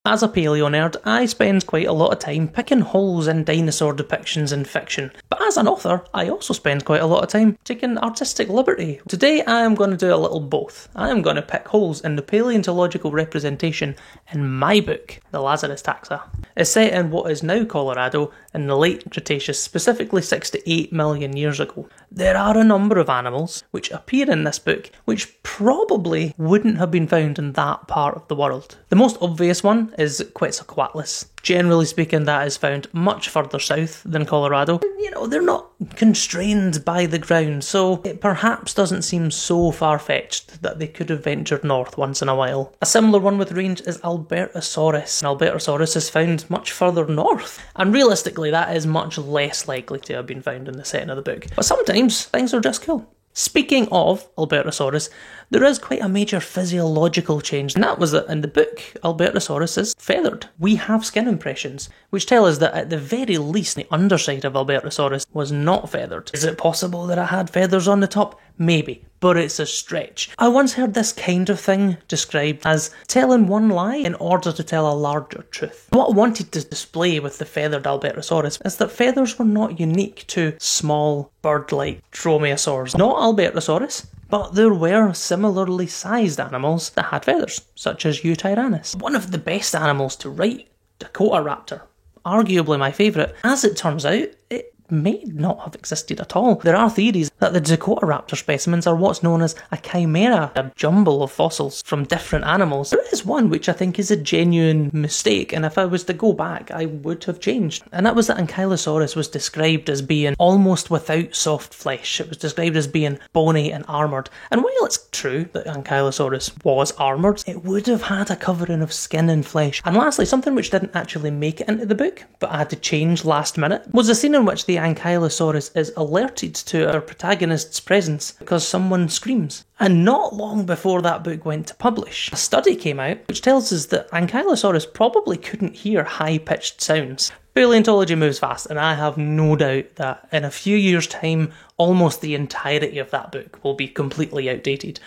As a paleo nerd, I spend quite a lot of time picking holes in dinosaur depictions in fiction, but as an author, I also spend quite a lot of time taking artistic liberty. Today I am going to do a little both. I am going to pick holes in the paleontological representation in my book, The Lazarus Taxa. It's set in what is now Colorado in the late Cretaceous, specifically 6 to 8 million years ago. There are a number of animals which appear in this book which probably wouldn't have been found in that part of the world. The most obvious one is Quetzalcoatlus. Generally speaking, that is found much further south than Colorado. You know, they're not constrained by the ground, so it perhaps doesn't seem so far-fetched that they could have ventured north once in a while. A similar one with range is Albertosaurus. Albertosaurus is found much further north, and realistically that is much less likely to have been found in the setting of the book. But sometimes things are just cool. Speaking of Albertosaurus, there is quite a major physiological change, and that was that in the book, Albertosaurus is feathered. We have skin impressions, which tell us that at the very least the underside of Albertosaurus was not feathered. Is it possible that it had feathers on the top? Maybe, but it's a stretch. I once heard this kind of thing described as telling one lie in order to tell a larger truth. What I wanted to display with the feathered Albertosaurus is that feathers were not unique to small, bird-like dromaeosaurs. Not Albertosaurus, but there were similarly sized animals that had feathers, such as Eutyrannus. One of the best animals to write, Dakotaraptor. Arguably my favourite. As it turns out, it may not have existed at all. There are theories that the Dakotaraptor specimens are what's known as a chimera, a jumble of fossils from different animals. There is one which I think is a genuine mistake, and if I was to go back, I would have changed. And that was that Ankylosaurus was described as being almost without soft flesh. It was described as being bony and armoured. And while it's true that Ankylosaurus was armoured, it would have had a covering of skin and flesh. And lastly, something which didn't actually make it into the book, but I had to change last minute, was a scene in which the Ankylosaurus is alerted to our protagonist's presence because someone screams. And not long before that book went to publish, a study came out which tells us that Ankylosaurus probably couldn't hear high-pitched sounds. Paleontology moves fast, and I have no doubt that in a few years' time, almost the entirety of that book will be completely outdated.